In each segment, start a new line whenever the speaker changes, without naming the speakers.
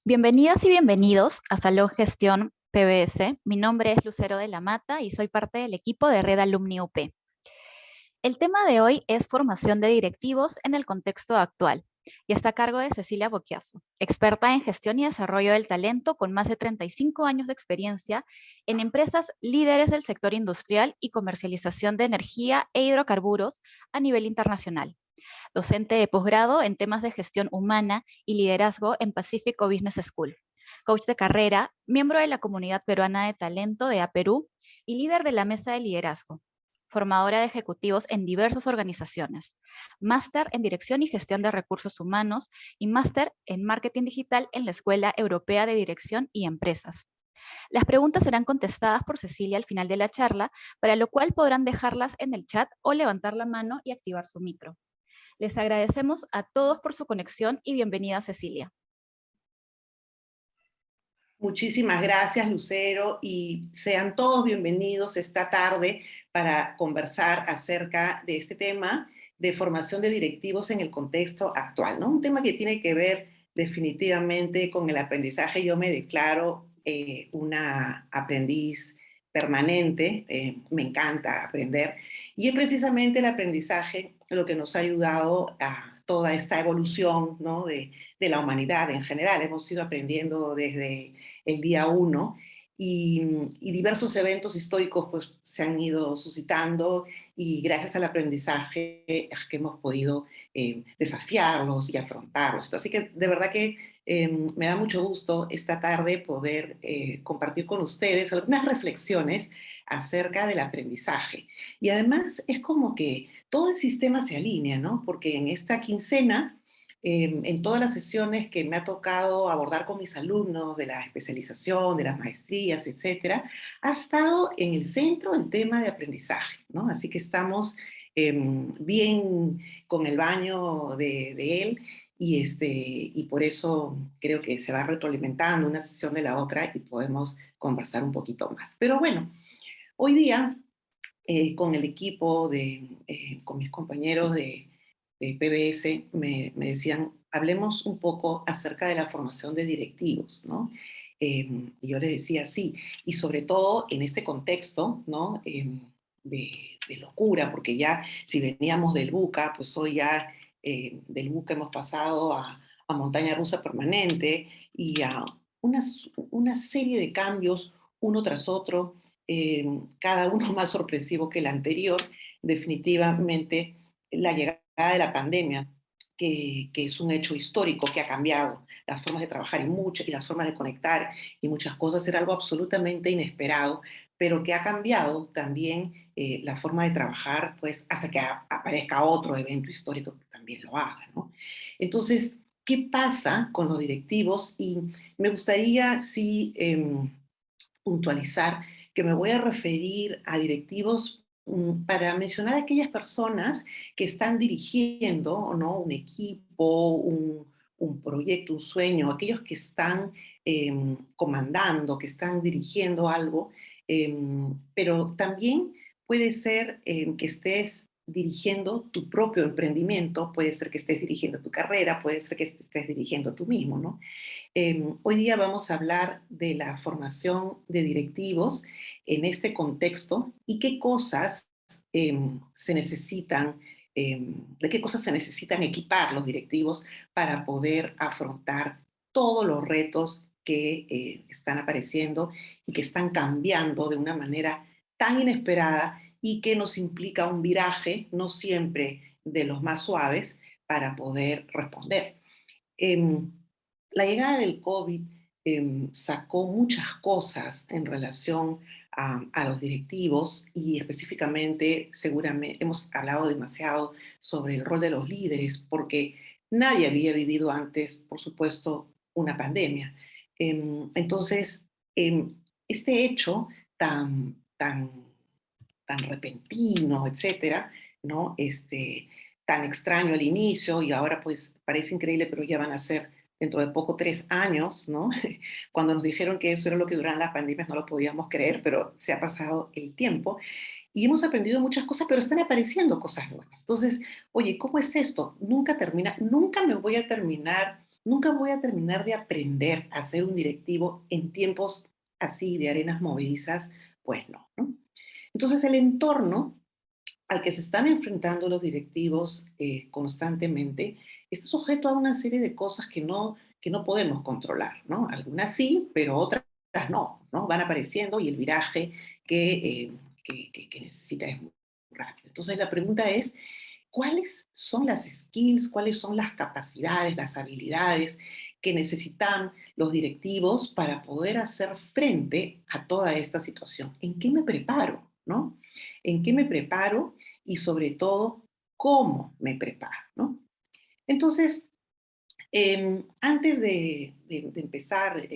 Bienvenidas y bienvenidos a Salón Gestión PBS. Mi nombre es Lucero de la Mata y soy parte del equipo de Red Alumni UP. El tema de hoy es formación de directivos en el contexto actual y está a cargo de Cecilia Boquiazo, experta en gestión y desarrollo del talento con más de 35 años de experiencia en empresas líderes del sector industrial y comercialización de energía e hidrocarburos a nivel internacional. Docente de posgrado en temas de gestión humana y liderazgo en Pacifico Business School. Coach de carrera, miembro de la comunidad peruana de talento de APerú y líder de la mesa de liderazgo. Formadora de ejecutivos en diversas organizaciones. Máster en dirección y gestión de recursos humanos y máster en marketing digital en la Escuela Europea de Dirección y Empresas. Las preguntas serán contestadas por Cecilia al final de la charla, para lo cual podrán dejarlas en el chat o levantar la mano y activar su micro. Les agradecemos a todos por su conexión y bienvenida, Cecilia.
Muchísimas gracias, Lucero, y sean todos bienvenidos esta tarde para conversar acerca de este tema de formación de directivos en el contexto actual, ¿no? Un tema que tiene que ver definitivamente con el aprendizaje. Yo me declaro una aprendiz permanente, me encanta aprender, y es precisamente el aprendizaje lo que nos ha ayudado a toda esta evolución, ¿no? de la humanidad en general. Hemos ido aprendiendo desde el día uno, y diversos eventos históricos pues, se han ido suscitando, y gracias al aprendizaje es que hemos podido desafiarlos y afrontarlos. Así que de verdad que me da mucho gusto esta tarde poder compartir con ustedes algunas reflexiones acerca del aprendizaje. Y además es como que todo el sistema se alinea, ¿no? Porque en esta quincena en todas las sesiones que me ha tocado abordar con mis alumnos de la especialización, de las maestrías, etcétera, ha estado en el centro el tema de aprendizaje, ¿no? Así que estamos bien con el baño de él, y por eso creo que se va retroalimentando una sesión de la otra y podemos conversar un poquito más. Pero bueno, hoy día con el equipo, con mis compañeros de PBS, me decían, hablemos un poco acerca de la formación de directivos, ¿no? Y yo les decía, sí, y sobre todo en este contexto, ¿no? De locura, porque ya si veníamos del Buca, pues hoy ya del Buca hemos pasado a montaña rusa permanente y a una serie de cambios uno tras otro, cada uno más sorpresivo que el anterior. Definitivamente la llegada de la pandemia, que es un hecho histórico que ha cambiado las formas de trabajar y las formas de conectar y muchas cosas, era algo absolutamente inesperado, pero que ha cambiado también la forma de trabajar, pues hasta que aparezca otro evento histórico que también lo haga, ¿no? Entonces, ¿qué pasa con los directivos? Y me gustaría, sí, puntualizar que me voy a referir a directivos para mencionar a aquellas personas que están dirigiendo, ¿no? Un equipo, un proyecto, un sueño, aquellos que están comandando, que están dirigiendo algo, eh, pero también puede ser que estés dirigiendo tu propio emprendimiento, puede ser que estés dirigiendo tu carrera, puede ser que estés dirigiendo tú mismo, ¿no? Hoy día vamos a hablar de la formación de directivos en este contexto y qué cosas se necesitan, de qué cosas se necesitan equipar los directivos para poder afrontar todos los retos que están apareciendo y que están cambiando de una manera tan inesperada y que nos implica un viraje, no siempre de los más suaves, para poder responder. Em, la llegada del COVID sacó muchas cosas en relación a los directivos, y específicamente, seguramente, hemos hablado demasiado sobre el rol de los líderes, porque nadie había vivido antes, por supuesto, una pandemia. Entonces, este hecho tan repentino, etcétera, ¿no? Tan extraño al inicio, y ahora pues parece increíble, pero ya van a ser dentro de poco 3 años, ¿no? Cuando nos dijeron que eso era lo que duraban las pandemias, no lo podíamos creer, pero se ha pasado el tiempo y hemos aprendido muchas cosas, pero están apareciendo cosas nuevas. Entonces, oye, ¿cómo es esto? Nunca termina, nunca me voy a terminar nunca voy a terminar de aprender a ser un directivo en tiempos así de arenas movedizas, pues no, ¿no? Entonces el entorno al que se están enfrentando los directivos constantemente está sujeto a una serie de cosas que no podemos controlar, ¿no? Algunas sí, pero otras no, ¿no? Van apareciendo y el viraje que necesita es muy rápido. Entonces la pregunta es, ¿cuáles son las skills, cuáles son las capacidades, las habilidades que necesitan los directivos para poder hacer frente a toda esta situación? ¿En qué me preparo? ¿No? ¿En qué me preparo? Y sobre todo, ¿cómo me preparo? ¿No? Entonces, antes de empezar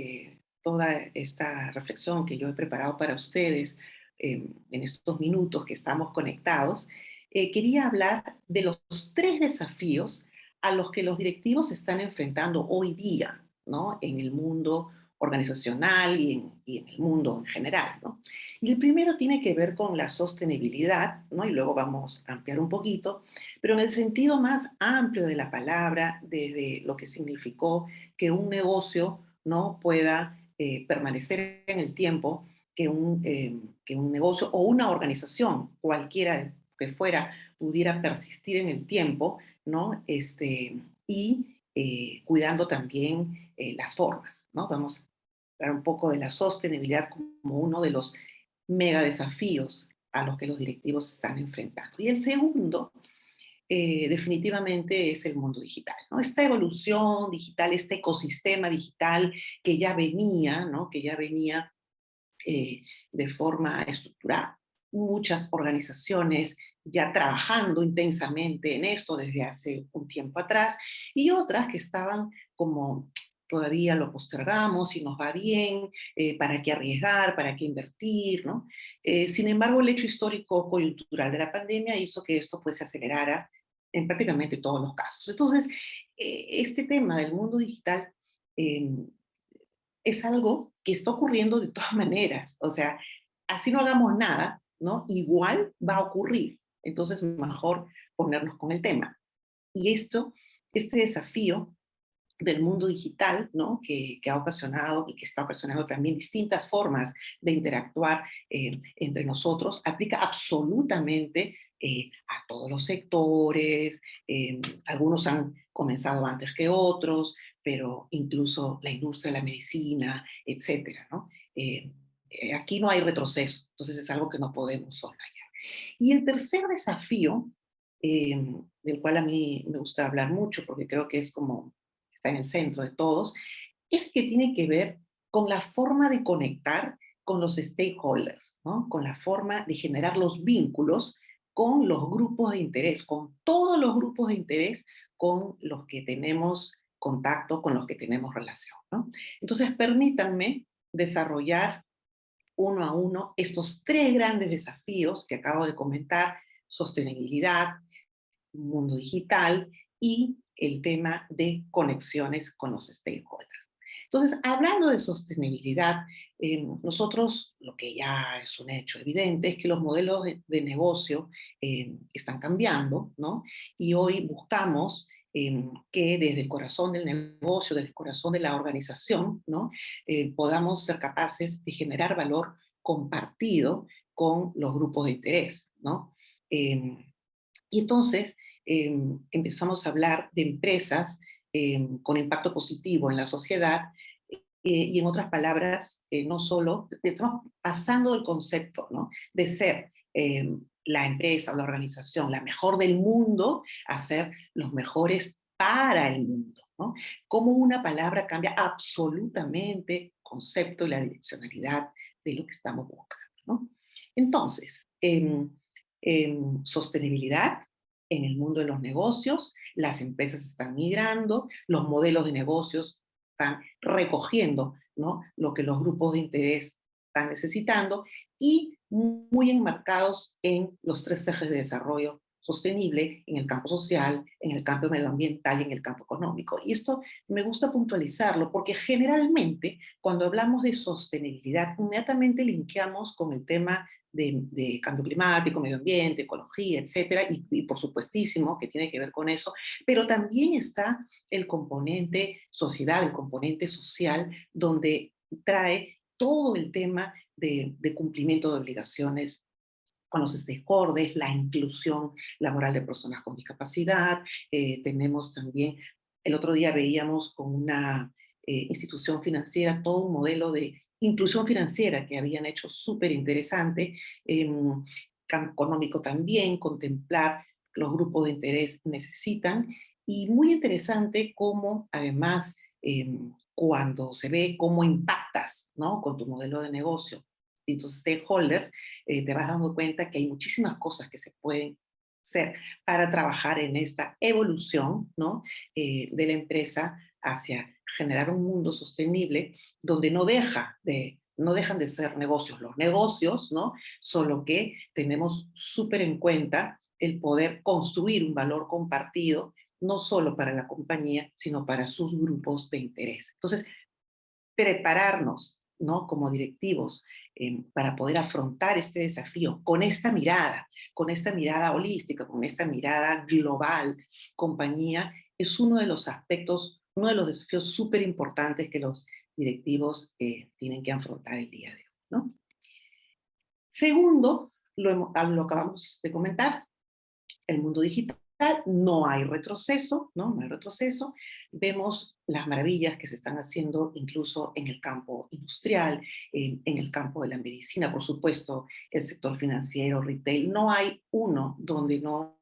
toda esta reflexión que yo he preparado para ustedes en estos minutos que estamos conectados, quería hablar de los tres desafíos a los que los directivos se están enfrentando hoy día, ¿no? En el mundo organizacional y en el mundo en general, ¿no? Y el primero tiene que ver con la sostenibilidad, ¿no? Y luego vamos a ampliar un poquito, pero en el sentido más amplio de la palabra, desde lo que significó que un negocio no pueda permanecer en el tiempo, que un negocio o una organización, cualquiera que fuera, pudiera persistir en el tiempo, ¿no? Y cuidando también las formas, ¿no? Vamos a hablar un poco de la sostenibilidad como uno de los mega desafíos a los que los directivos se están enfrentando. Y el segundo definitivamente es el mundo digital, ¿no? Esta evolución digital, este ecosistema digital que ya venía, ¿no? Que ya venía eh, de forma estructurada. Muchas organizaciones ya trabajando intensamente en esto desde hace un tiempo atrás y otras que estaban como todavía lo postergamos y nos va bien, para qué arriesgar, para qué invertir, ¿no? Sin embargo, el hecho histórico coyuntural de la pandemia hizo que esto pues se acelerara en prácticamente todos los casos. Entonces, este tema del mundo digital eh, es algo que está ocurriendo de todas maneras. O sea, así no hagamos nada, ¿no? Igual va a ocurrir. Entonces, mejor ponernos con el tema. Y este desafío del mundo digital, ¿no? Que ha ocasionado y que está ocasionando también distintas formas de interactuar entre nosotros, aplica absolutamente a todos los sectores. Algunos han comenzado antes que otros, pero incluso la industria, la medicina, etcétera, ¿no? Aquí no hay retroceso, entonces es algo que no podemos soslayar. Y el tercer desafío, eh, del cual a mí me gusta hablar mucho, porque creo que es como está en el centro de todos, es que tiene que ver con la forma de conectar con los stakeholders, ¿no? Con la forma de generar los vínculos con los grupos de interés, con todos los grupos de interés con los que tenemos contacto, con los que tenemos relación, ¿no? Entonces, permítanme desarrollar uno a uno estos tres grandes desafíos que acabo de comentar: sostenibilidad, mundo digital y el tema de conexiones con los stakeholders. Entonces, hablando de sostenibilidad, nosotros lo que ya es un hecho evidente es que los modelos de negocio están cambiando, ¿no? Y hoy buscamos que desde el corazón del negocio, desde el corazón de la organización, ¿no? Podamos ser capaces de generar valor compartido con los grupos de interés, ¿no? Y entonces empezamos a hablar de empresas con impacto positivo en la sociedad y en otras palabras, no solo, estamos pasando el concepto, ¿no? De ser la empresa o la organización la mejor del mundo a ser los mejores para el mundo, ¿no? Cómo una palabra cambia absolutamente el concepto y la direccionalidad de lo que estamos buscando, ¿no? Entonces, sostenibilidad en el mundo de los negocios, las empresas están migrando, los modelos de negocios están recogiendo, ¿no? Lo que los grupos de interés están necesitando y muy enmarcados en los tres ejes de desarrollo sostenible en el campo social, en el campo medioambiental y en el campo económico. Y esto me gusta puntualizarlo porque generalmente cuando hablamos de sostenibilidad, inmediatamente linkeamos con el tema de cambio climático, medio ambiente, ecología, etcétera, y por supuestísimo que tiene que ver con eso, pero también está el componente sociedad, el componente social, donde trae todo el tema de cumplimiento de obligaciones con los stakeholders, la inclusión laboral de personas con discapacidad. Tenemos también, el otro día veíamos con una institución financiera todo un modelo de inclusión financiera que habían hecho súper interesante, económico también, contemplar los grupos de interés necesitan, y muy interesante cómo además cuando se ve cómo impactas, ¿no?, con tu modelo de negocio y tus stakeholders, te vas dando cuenta que hay muchísimas cosas que se pueden hacer para trabajar en esta evolución, ¿no?, de la empresa hacia generar un mundo sostenible donde no dejan de ser negocios los negocios, ¿no? Solo que tenemos súper en cuenta el poder construir un valor compartido, no solo para la compañía, sino para sus grupos de interés. Entonces, prepararnos, ¿no?, como directivos, para poder afrontar este desafío con esta mirada holística, con esta mirada global, compañía, es uno de los aspectos, uno de los desafíos súper importantes que los directivos tienen que afrontar el día de hoy, ¿no? Segundo, lo acabamos de comentar, el mundo digital, no hay retroceso, ¿no? No hay retroceso. Vemos las maravillas que se están haciendo incluso en el campo industrial, en el campo de la medicina, por supuesto, el sector financiero, retail. No hay uno donde no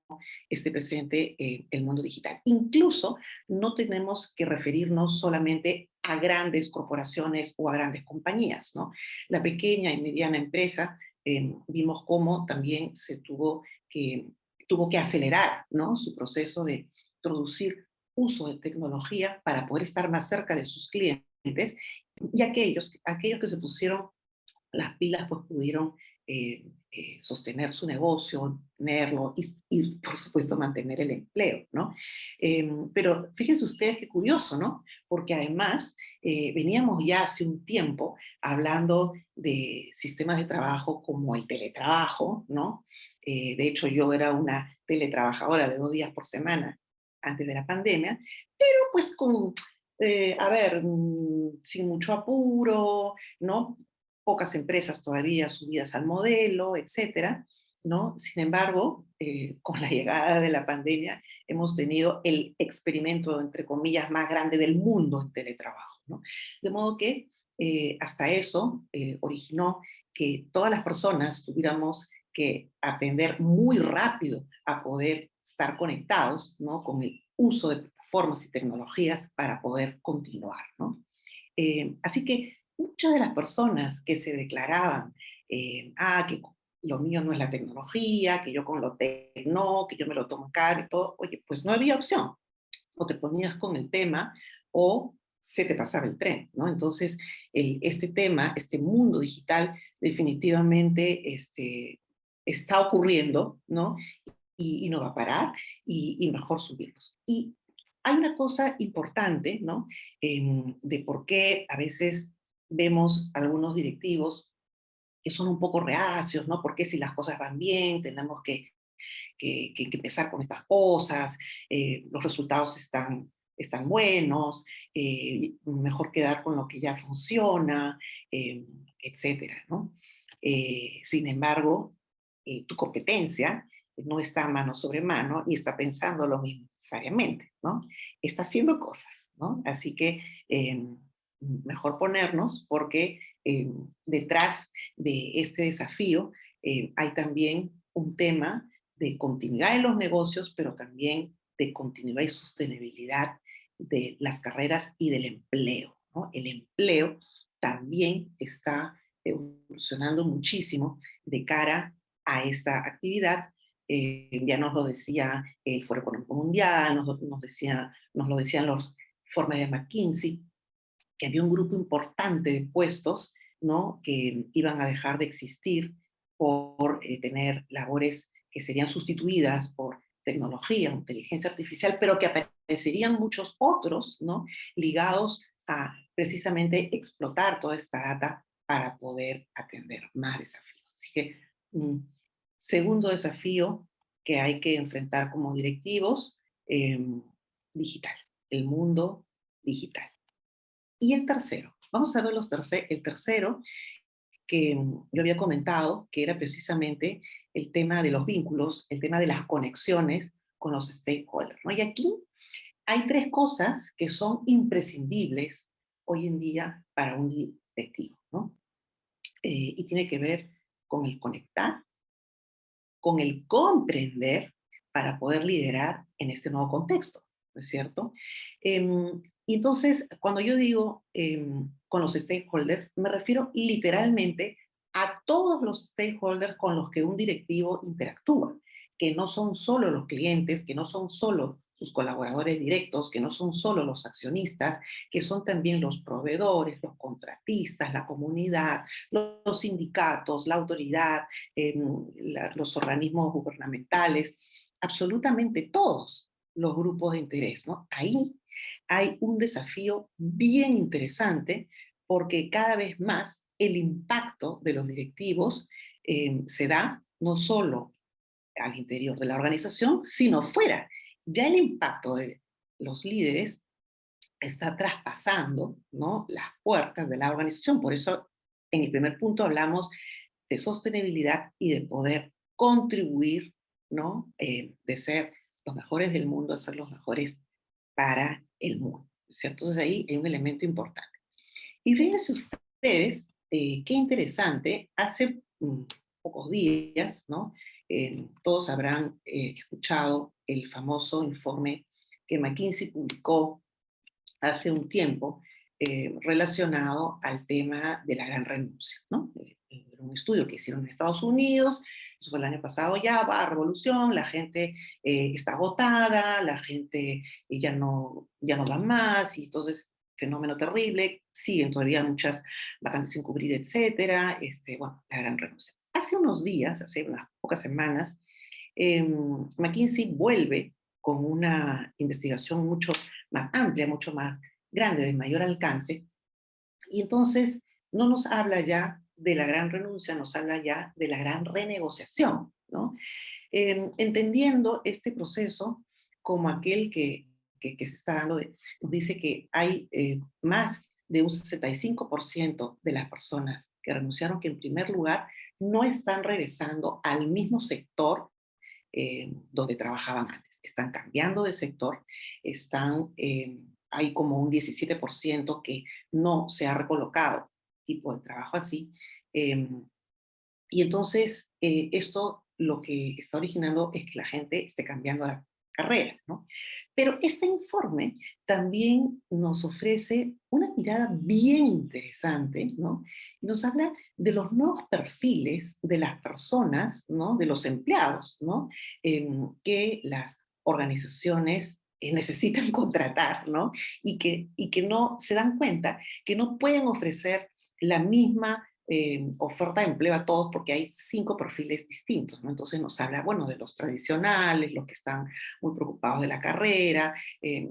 esté presente el mundo digital. Incluso no tenemos que referirnos solamente a grandes corporaciones o a grandes compañías, ¿no? La pequeña y mediana empresa, vimos cómo también tuvo que acelerar, ¿no?, su proceso de introducir uso de tecnología para poder estar más cerca de sus clientes, y aquellos que se pusieron las pilas pues pudieron sostener su negocio, tenerlo y, por supuesto, mantener el empleo, ¿no? Pero fíjense ustedes qué curioso, ¿no? Porque además veníamos ya hace un tiempo hablando de sistemas de trabajo como el teletrabajo, ¿no? De hecho, yo era una teletrabajadora de 2 días por semana antes de la pandemia, pero pues a ver, sin mucho apuro, ¿no? Pocas empresas todavía subidas al modelo, etcétera, ¿no? Sin embargo, con la llegada de la pandemia hemos tenido el experimento, entre comillas, más grande del mundo en teletrabajo, ¿no? De modo que hasta eso originó que todas las personas tuviéramos que aprender muy rápido a poder estar conectados, ¿no?, con el uso de plataformas y tecnologías para poder continuar, ¿no? Así que muchas de las personas que se declaraban, que lo mío no es la tecnología, que yo con lo tecno, que yo me lo tomo caro y todo, oye, pues no había opción. O te ponías con el tema o se te pasaba el tren, ¿no? Entonces, este tema, este mundo digital, definitivamente está ocurriendo, ¿no? Y no va a parar, y mejor subirlos. Y hay una cosa importante, ¿no? De por qué a veces vemos algunos directivos que son un poco reacios, ¿no? Porque si las cosas van bien, tenemos que empezar con estas cosas, los resultados están buenos, mejor quedar con lo que ya funciona, etcétera, ¿no? Sin embargo, tu competencia no está mano sobre mano y está pensando lo mismo necesariamente, ¿no? Está haciendo cosas, ¿no? Así que mejor ponernos porque detrás de este desafío hay también un tema de continuidad en los negocios, pero también de continuidad y sostenibilidad de las carreras y del empleo, ¿no? El empleo también está evolucionando muchísimo de cara a esta actividad. Ya nos lo decía el Foro Económico Mundial, nos lo decían los informes de McKinsey, que había un grupo importante de puestos, ¿no?, que iban a dejar de existir por tener labores que serían sustituidas por tecnología, inteligencia artificial, pero que aparecerían muchos otros, ¿no?, ligados a precisamente explotar toda esta data para poder atender más desafíos. Así que Mm. Segundo desafío que hay que enfrentar como directivos, digital, el mundo digital. Y el tercero, vamos a ver el tercero que yo había comentado, que era precisamente el tema de los vínculos, el tema de las conexiones con los stakeholders, ¿no? Y aquí hay tres cosas que son imprescindibles hoy en día para un directivo, ¿no? Y tiene que ver con el conectar, con el comprender para poder liderar en este nuevo contexto, ¿no es cierto? Y entonces, cuando yo digo con los stakeholders, me refiero literalmente a todos los stakeholders con los que un directivo interactúa, que no son solo los clientes, que no son solo sus colaboradores directos, que no son solo los accionistas, que son también los proveedores, los contratistas, la comunidad, los sindicatos, la autoridad, los organismos gubernamentales, absolutamente todos los grupos de interés, ¿no? Ahí hay un desafío bien interesante porque cada vez más el impacto de los directivos se da no solo al interior de la organización, sino fuera. Ya el impacto de los líderes está traspasando, ¿no?, las puertas de la organización. Por eso, en el primer punto hablamos de sostenibilidad y de poder contribuir, ¿no? De ser los mejores del mundo a ser los mejores para el mundo, ¿cierto? Entonces ahí hay un elemento importante. Y fíjense ustedes, qué interesante, hace pocos días, ¿no? Todos habrán escuchado el famoso informe que McKinsey publicó hace un tiempo relacionado al tema de la gran renuncia, ¿no? Un estudio que hicieron en Estados Unidos, eso fue el año pasado, ya va a revolución, la gente está agotada, la gente ya no da más, y entonces fenómeno terrible, siguen todavía muchas vacantes sin cubrir, etcétera, bueno, la gran renuncia. Hace unos días, hace unas pocas semanas, McKinsey vuelve con una investigación mucho más amplia, mucho más grande, de mayor alcance, y entonces no nos habla ya de la gran renuncia, nos habla ya de la gran renegociación, ¿no? Entendiendo este proceso como aquel que se está dando, nos dice que hay más de un 65% de las personas que renunciaron que en primer lugar no están regresando al mismo sector donde trabajaban antes. Están cambiando de sector, hay como un 17% que no se ha recolocado, tipo de trabajo así. eh, y entonces esto lo que está originando es que la gente esté cambiando la carrera, ¿no? Pero este informe también nos ofrece una mirada bien interesante, ¿no? Y nos habla de los nuevos perfiles de las personas, ¿no? De los empleados, ¿no? Que las organizaciones necesitan contratar, ¿no? Y que no se dan cuenta que no pueden ofrecer la misma oferta de empleo a todos porque hay 5 perfiles distintos, ¿no? Entonces nos habla, bueno, de los tradicionales, los que están muy preocupados de la carrera,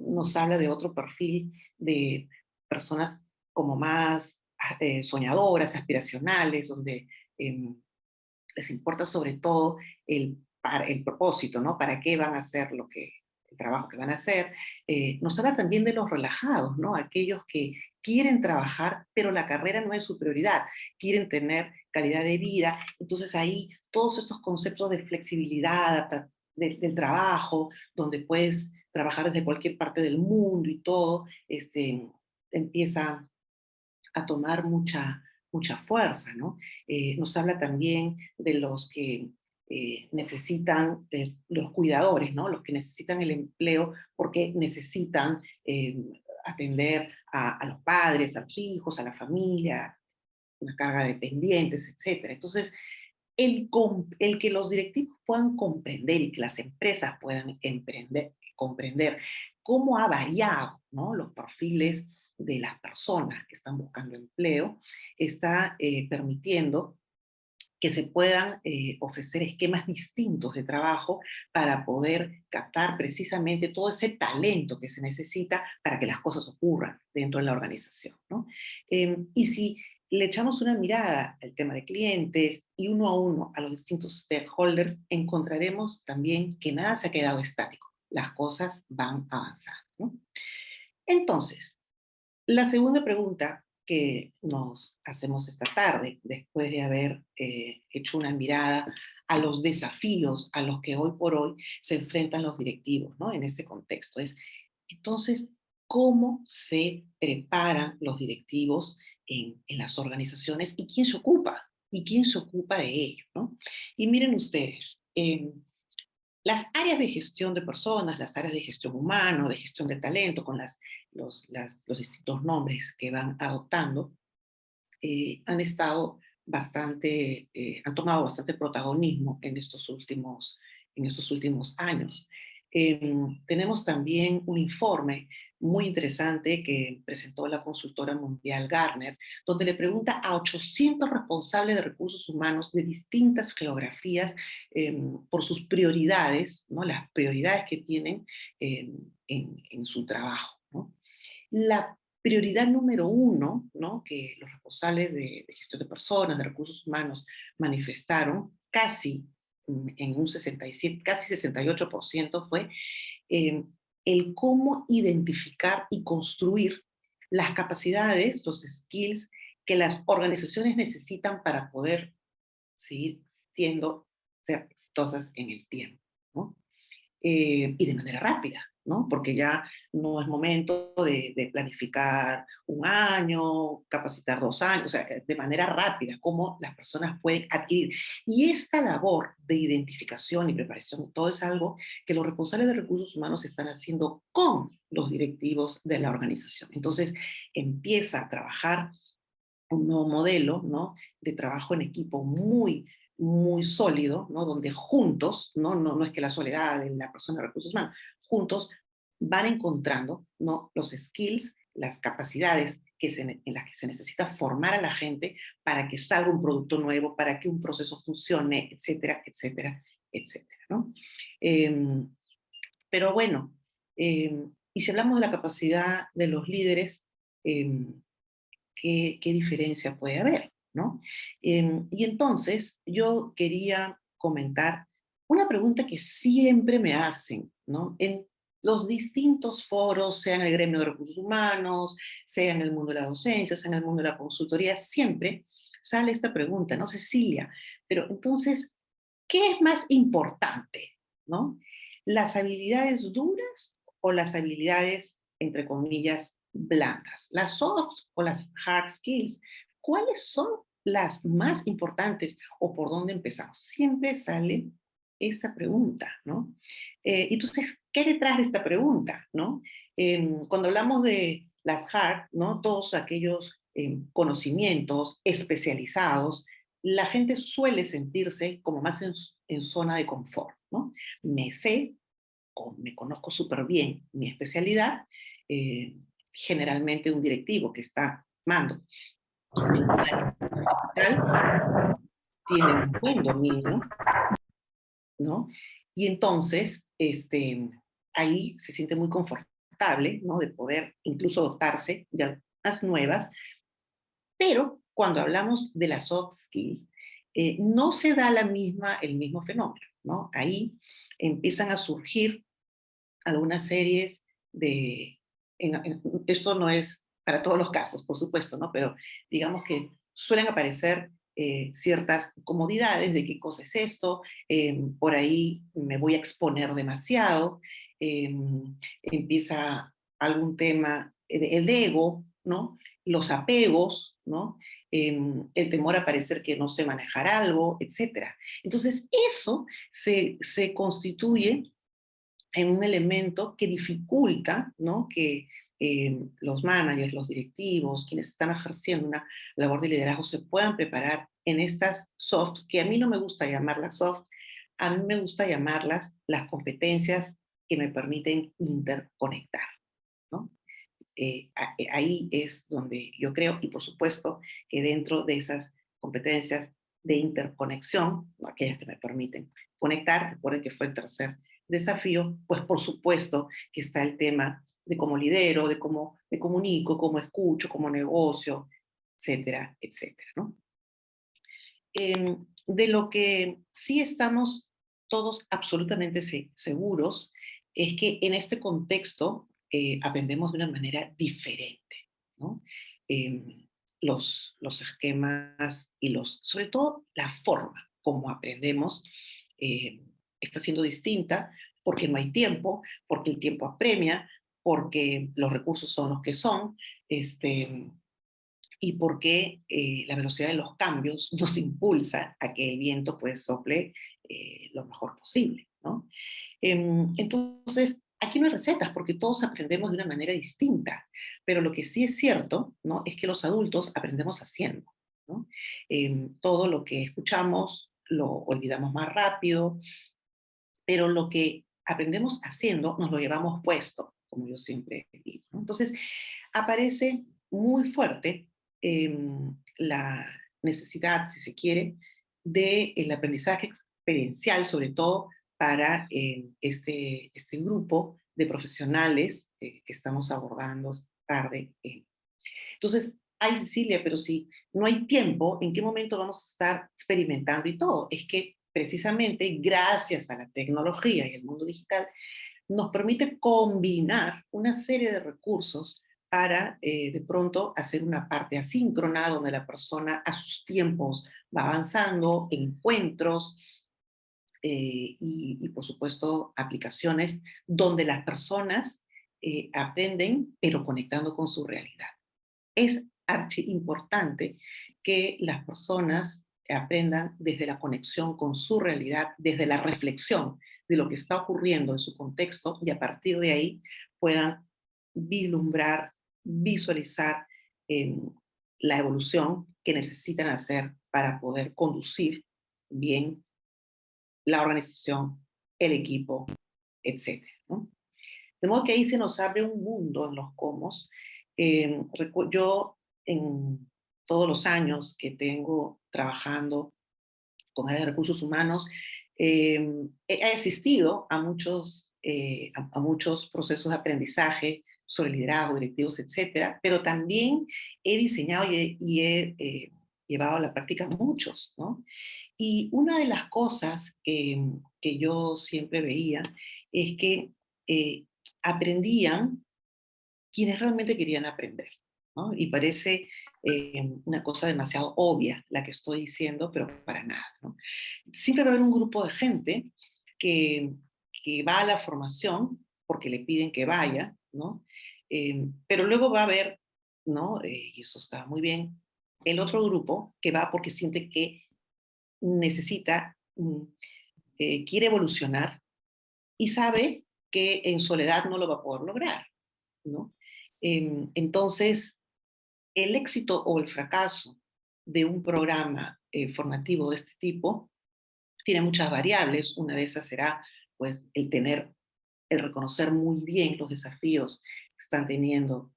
nos habla de otro perfil de personas como más soñadoras, aspiracionales, donde eh, les importa sobre todo el propósito, ¿no? ¿Para qué van a hacer el trabajo que van a hacer? Nos habla también de los relajados, ¿no? Aquellos que quieren trabajar, pero la carrera no es su prioridad, quieren tener calidad de vida. Entonces ahí todos estos conceptos de flexibilidad, del trabajo, donde puedes trabajar desde cualquier parte del mundo y todo, empieza a tomar mucha fuerza, ¿no? Nos habla también de los que necesitan, los cuidadores, ¿no? Los que necesitan el empleo porque necesitan atender a los padres, a los hijos, a la familia, una carga de dependientes, etcétera. Entonces, el que los directivos puedan comprender y que las empresas puedan comprender cómo ha variado, ¿no?, los perfiles de las personas que están buscando empleo, está permitiendo que se puedan ofrecer esquemas distintos de trabajo para poder captar precisamente todo ese talento que se necesita para que las cosas ocurran dentro de la organización, ¿no? Y si le echamos una mirada al tema de clientes y uno a uno a los distintos stakeholders, encontraremos también que nada se ha quedado estático. Las cosas van avanzando, ¿no? Entonces, la segunda pregunta que nos hacemos esta tarde, después de haber hecho una mirada a los desafíos a los que hoy por hoy se enfrentan los directivos, ¿no? En este contexto, es, entonces, ¿cómo se preparan los directivos en las organizaciones y quién se ocupa? ¿Y quién se ocupa de ello, ¿no? Y miren ustedes, las áreas de gestión de personas, las áreas de gestión humano, de gestión de talento, con los distintos nombres que van adoptando, han estado bastante, han tomado bastante protagonismo en estos últimos años. Tenemos también un informe muy interesante que presentó la consultora mundial Gartner, donde le pregunta a 800 responsables de recursos humanos de distintas geografías por sus prioridades, ¿no? Las prioridades que tienen en su trabajo, ¿no? La prioridad número uno, ¿no? Que los responsables de gestión de personas, de recursos humanos, manifestaron casi en un 67, casi 68% fue eh, el cómo identificar y construir las capacidades, los skills que las organizaciones necesitan para poder seguir ser exitosas en el tiempo, ¿no? Y de manera rápida, ¿no? Porque ya no es momento de planificar un año, capacitar 2 años, o sea, de manera rápida, cómo las personas pueden adquirir. Y esta labor de identificación y preparación, todo es algo que los responsables de recursos humanos están haciendo con los directivos de la organización. Entonces, empieza a trabajar un nuevo modelo, ¿no? De trabajo en equipo muy sólido, ¿no? Donde juntos, no es que la soledad de la persona de recursos humanos, juntos van encontrando, ¿no? Los skills, las capacidades en las que se necesita formar a la gente para que salga un producto nuevo, para que un proceso funcione, etcétera, etcétera, etcétera, ¿no? Eh, pero bueno, y si hablamos de la capacidad de los líderes, eh, qué diferencia puede haber, ¿no? Y entonces yo quería comentar una pregunta que siempre me hacen, ¿no? En los distintos foros, sea en el gremio de recursos humanos, sea en el mundo de la docencia, sea en el mundo de la consultoría, siempre sale esta pregunta, ¿no, Cecilia? Pero entonces, ¿qué es más importante, ¿no? ¿Las habilidades duras o las habilidades, entre comillas, blandas? ¿Las soft o las hard skills? ¿Cuáles son las más importantes o por dónde empezamos? Siempre sale esta pregunta, ¿no? Entonces, ¿qué hay detrás de esta pregunta, no? Cuando hablamos de las hard, ¿no? Todos aquellos conocimientos especializados, la gente suele sentirse como más en zona de confort, ¿no? Me sé o me conozco súper bien mi especialidad, eh, generalmente un directivo que está mando en una digital tiene un buen dominio, ¿no? Y entonces, ahí se siente muy confortable, ¿no? De poder incluso dotarse de algunas nuevas, pero cuando hablamos de las soft skills, no se da el mismo fenómeno, ¿no? Ahí empiezan a surgir algunas series de, esto no es para todos los casos, por supuesto, ¿no? Pero digamos que suelen aparecer ciertas comodidades de qué cosa es esto, por ahí me voy a exponer demasiado, empieza algún tema, el ego, ¿no? Los apegos, ¿no? El temor a parecer que no sé manejar algo, etcétera. Entonces, eso se constituye en un elemento que dificulta, ¿no? Que los managers, los directivos, quienes están ejerciendo una labor de liderazgo se puedan preparar en estas soft, que a mí no me gusta llamarlas soft, a mí me gusta llamarlas las competencias que me permiten interconectar, ¿no? Ahí es donde yo creo, y por supuesto que dentro de esas competencias de interconexión, aquellas que me permiten conectar, recuerden que fue el tercer desafío, pues por supuesto que está el tema de cómo lidero, de cómo me comunico, cómo escucho, cómo negocio, etcétera, etcétera, ¿no? De lo que sí estamos todos absolutamente seguros es que en este contexto aprendemos de una manera diferente, ¿no? Em, los esquemas y sobre todo la forma como aprendemos eh, está siendo distinta porque no hay tiempo, porque el tiempo apremia, porque los recursos son los que son, este, y porque la velocidad de los cambios nos impulsa a que el viento pues sople lo mejor posible, ¿no? Entonces, aquí no hay recetas porque todos aprendemos de una manera distinta, pero lo que sí es cierto, ¿no? Es que los adultos aprendemos haciendo, ¿no? Todo lo que escuchamos lo olvidamos más rápido, pero lo que aprendemos haciendo nos lo llevamos puesto, como yo siempre digo, ¿no? Entonces, aparece muy fuerte la necesidad, si se quiere, del aprendizaje experiencial, sobre todo para este grupo de profesionales que estamos abordando esta tarde. Entonces, ay Cecilia, pero si no hay tiempo, ¿en qué momento vamos a estar experimentando y todo? Es que precisamente gracias a la tecnología y el mundo digital, nos permite combinar una serie de recursos para de pronto hacer una parte asíncrona donde la persona a sus tiempos va avanzando, encuentros y por supuesto aplicaciones donde las personas aprenden pero conectando con su realidad. Es archi importante que las personas aprendan desde la conexión con su realidad, desde la reflexión de lo que está ocurriendo en su contexto y a partir de ahí puedan vislumbrar, visualizar eh, la evolución que necesitan hacer para poder conducir bien la organización, el equipo, etcétera, ¿no? De modo que ahí se nos abre un mundo en los cómo. Yo en todos los años que tengo trabajando con áreas de recursos humanos, he asistido a a muchos procesos de aprendizaje sobre liderazgo, directivos, etcétera, pero también he diseñado y he llevado a la práctica muchos, ¿no? Y una de las cosas que yo siempre veía es que eh, aprendían quienes realmente querían aprender, ¿no? Y parece una cosa demasiado obvia la que estoy diciendo, pero para nada, ¿no? Siempre va a haber un grupo de gente que, que va a la formación porque le piden que vaya, ¿no? Pero luego va a haber, ¿no? Y eso está muy bien, el otro grupo que va porque siente que necesita, quiere evolucionar y sabe que en soledad no lo va a poder lograr, ¿no? Entonces, el éxito o el fracaso de un programa formativo de este tipo tiene muchas variables. Una de esas será, pues, el reconocer muy bien los desafíos que están teniendo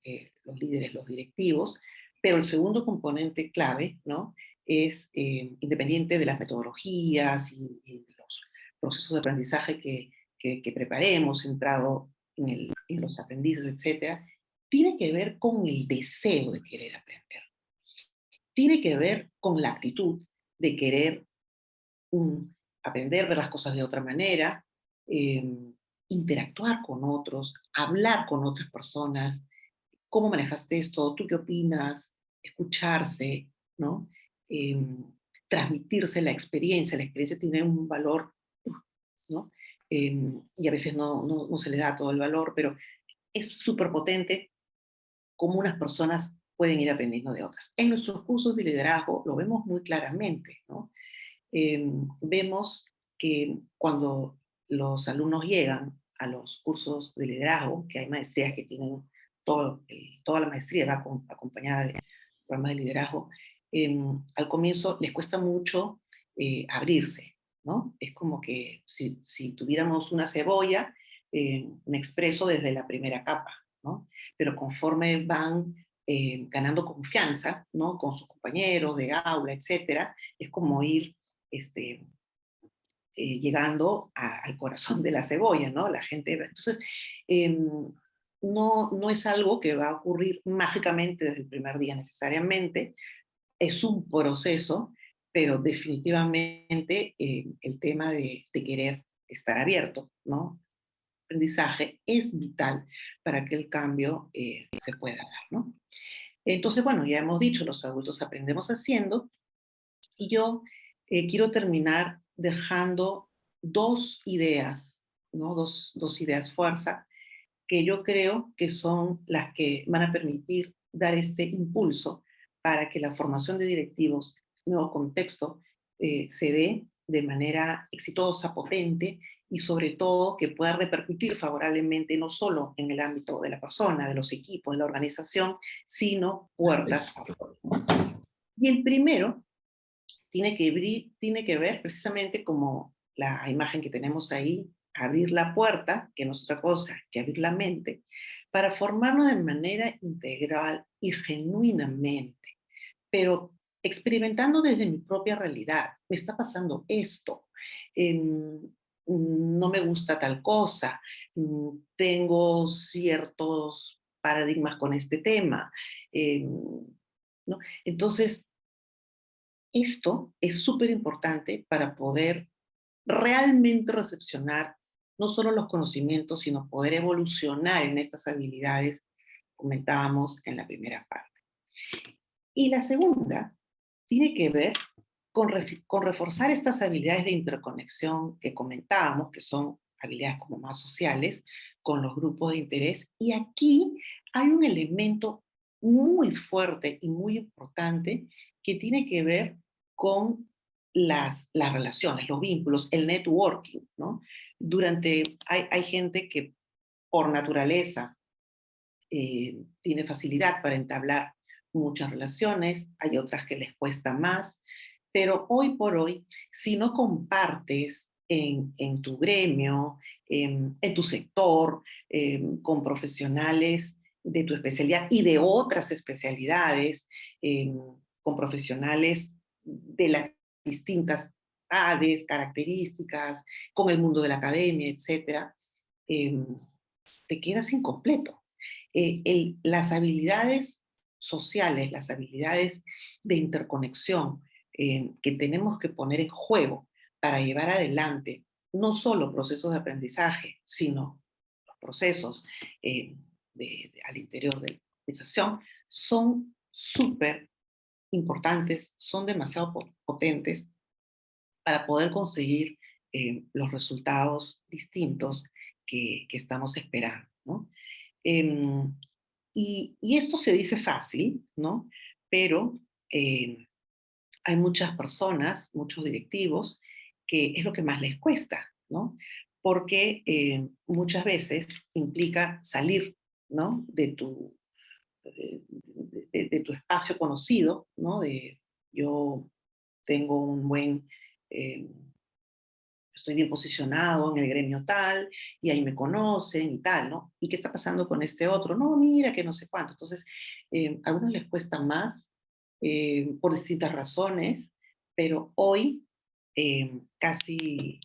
los líderes, los directivos, pero el segundo componente clave, ¿no? Es independiente de las metodologías y los procesos de aprendizaje que preparemos, centrado en los aprendices, etcétera, tiene que ver con el deseo de querer aprender. Tiene que ver con la actitud de querer aprender, ver las cosas de otra manera, eh, interactuar con otros, hablar con otras personas, cómo manejaste esto, tú qué opinas, escucharse, ¿no? Eh, transmitirse la experiencia tiene un valor, ¿no? Y a veces no se le da todo el valor, pero es súper potente cómo unas personas pueden ir aprendiendo de otras. En nuestros cursos de liderazgo lo vemos muy claramente, ¿no? Vemos que cuando los alumnos llegan a los cursos de liderazgo, que hay maestrías que tienen toda la maestría va acompañada de programas de liderazgo, al comienzo les cuesta mucho abrirse, ¿no? Es como que si tuviéramos una cebolla, me expreso desde la primera capa, ¿no? Pero conforme van ganando confianza, ¿no? Con sus compañeros de aula, etcétera, es como ir este, llegando al corazón de la cebolla, ¿no? La gente, entonces, no es algo que va a ocurrir mágicamente desde el primer día necesariamente, es un proceso, pero definitivamente el tema de querer estar abierto, ¿no? Aprendizaje es vital para que el cambio se pueda dar, ¿no? Entonces, bueno, ya hemos dicho, los adultos aprendemos haciendo, y yo quiero terminar dejando dos ideas, ¿no? Dos ideas fuerza que yo creo que son las que van a permitir dar este impulso para que la formación de directivos, nuevo contexto, se dé de manera exitosa, potente y sobre todo que pueda repercutir favorablemente no solo en el ámbito de la persona, de los equipos, de la organización, sino puertas afuera. Y el primero tiene que ver precisamente como la imagen que tenemos ahí, abrir la puerta, que no es otra cosa que abrir la mente, para formarnos de manera integral y genuinamente, pero experimentando desde mi propia realidad. Me está pasando esto, no me gusta tal cosa, tengo ciertos paradigmas con este tema. ¿No? Entonces, esto es súper importante para poder realmente recepcionar no solo los conocimientos, sino poder evolucionar en estas habilidades, comentábamos en la primera parte. Y la segunda tiene que ver con reforzar estas habilidades de interconexión que comentábamos, que son habilidades como más sociales, con los grupos de interés. Y aquí hay un elemento muy fuerte y muy importante que tiene que ver con las relaciones, los vínculos, el networking, ¿no? Hay gente que por naturaleza tiene facilidad para entablar muchas relaciones, hay otras que les cuesta más, pero hoy por hoy, si no compartes en tu gremio, en tu sector, con profesionales de tu especialidad y de otras especialidades, con profesionales de las distintas edades, características, con el mundo de la academia, etcétera, te quedas incompleto. Las habilidades sociales, las habilidades de interconexión que tenemos que poner en juego para llevar adelante no solo procesos de aprendizaje, sino los procesos al interior de la organización, son súper importantes, son demasiado potentes para poder conseguir los resultados distintos que estamos esperando, ¿no? Em, y esto se dice fácil, ¿no? Pero hay muchas personas, muchos directivos, que es lo que más les cuesta, ¿no? Porque muchas veces implica salir, ¿no? De tu espacio conocido, ¿no? Yo tengo un buen, eh, estoy bien posicionado en el gremio tal, y ahí me conocen y tal, ¿no? ¿Y qué está pasando con este otro? No, mira, que no sé cuánto. Entonces, a algunos les cuesta más por distintas razones, pero hoy casi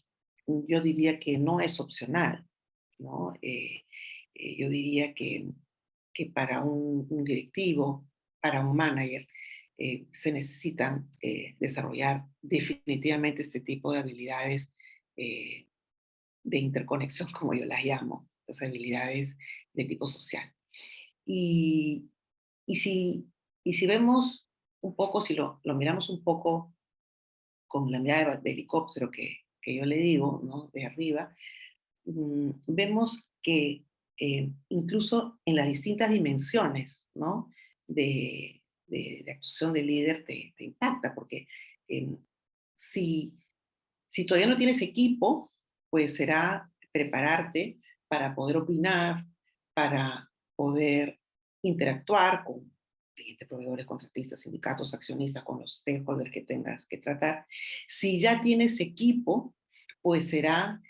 yo diría que no es opcional, ¿no? Yo diría que para un directivo, para un manager, se necesitan desarrollar definitivamente este tipo de habilidades eh, de interconexión, como yo las llamo, las habilidades de tipo social. Y, y, si, y si vemos un poco, si lo miramos un poco con la mirada de helicóptero que yo le digo, ¿no? De arriba, vemos que incluso en las distintas dimensiones, ¿no? de actuación de líder te impacta, porque eh, si, si todavía no tienes equipo, pues será prepararte para poder opinar, para poder interactuar con clientes, proveedores, contratistas, sindicatos, accionistas, con los stakeholders que tengas que tratar. Si ya tienes equipo, pues será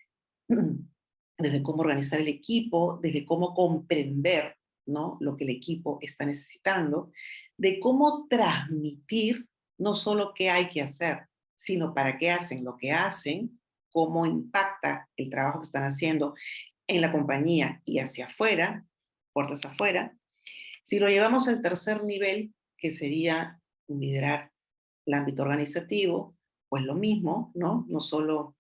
desde cómo organizar el equipo, desde cómo comprender, ¿no? Lo que el equipo está necesitando, de cómo transmitir no solo qué hay que hacer, sino para qué hacen lo que hacen, cómo impacta el trabajo que están haciendo en la compañía y hacia afuera, puertas afuera. Si lo llevamos al tercer nivel, que sería liderar el ámbito organizativo, pues lo mismo, ¿no? No solo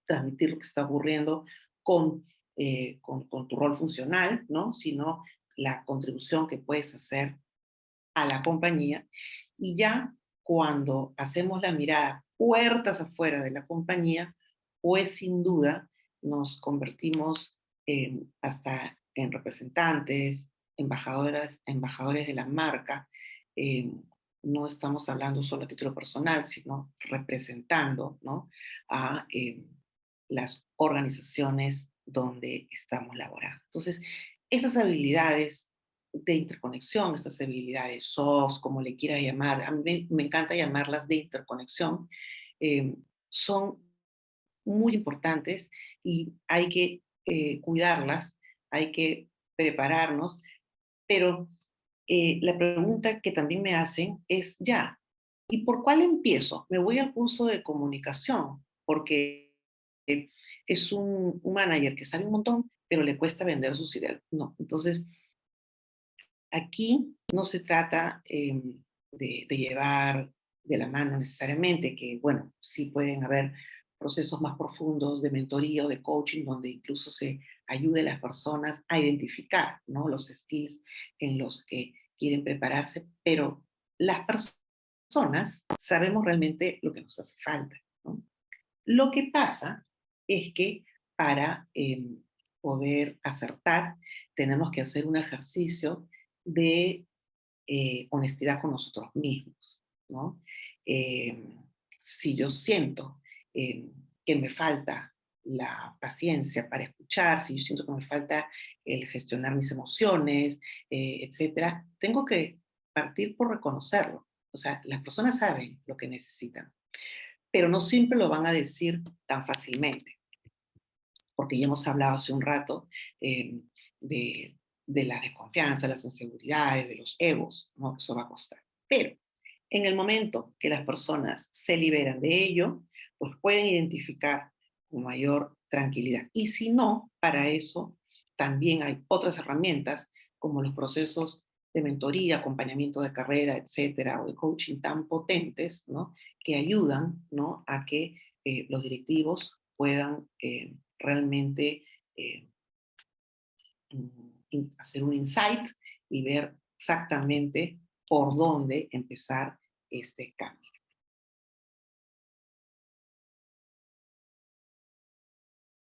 transmitir lo que está ocurriendo con, con tu rol funcional, ¿no? Sino la contribución que puedes hacer a la compañía. Y ya cuando hacemos la mirada puertas afuera de la compañía, pues sin duda nos convertimos hasta en representantes, embajadores de la marca. eh, no estamos hablando solo a título personal, sino representando, ¿no? a las organizaciones donde estamos laborando. Entonces, esas habilidades de interconexión, estas habilidades softs, como le quiera llamar, a mí me encanta llamarlas de interconexión, eh, son muy importantes y hay que cuidarlas, hay que prepararnos, pero la pregunta que también me hacen es, ya, ¿y por cuál empiezo? Me voy al curso de comunicación, porque es un manager que sabe un montón, pero le cuesta vender sus ideas. No, entonces aquí no se trata de llevar de la mano necesariamente, que bueno, sí pueden haber procesos más profundos de mentoría o de coaching donde incluso se ayude a las personas a identificar, ¿no? Los skills en los que quieren prepararse, pero las personas sabemos realmente lo que nos hace falta, ¿no? Lo que pasa es que para poder acertar tenemos que hacer un ejercicio de honestidad con nosotros mismos, ¿no? Eh, si yo siento que me falta la paciencia para escuchar, si yo siento que me falta el gestionar mis emociones, etcétera, tengo que partir por reconocerlo. O sea, las personas saben lo que necesitan, pero no siempre lo van a decir tan fácilmente, porque ya hemos hablado hace un rato eh, de, de la desconfianza, las inseguridades, de los egos, ¿no? Eso va a costar. Pero en el momento que las personas se liberan de ello, pues pueden identificar con mayor tranquilidad. Y si no, para eso también hay otras herramientas como los procesos de mentoría, acompañamiento de carrera, etcétera, o de coaching tan potentes, ¿no? Que ayudan, ¿no? A que los directivos puedan realmente eh, hacer un insight y ver exactamente por dónde empezar este cambio.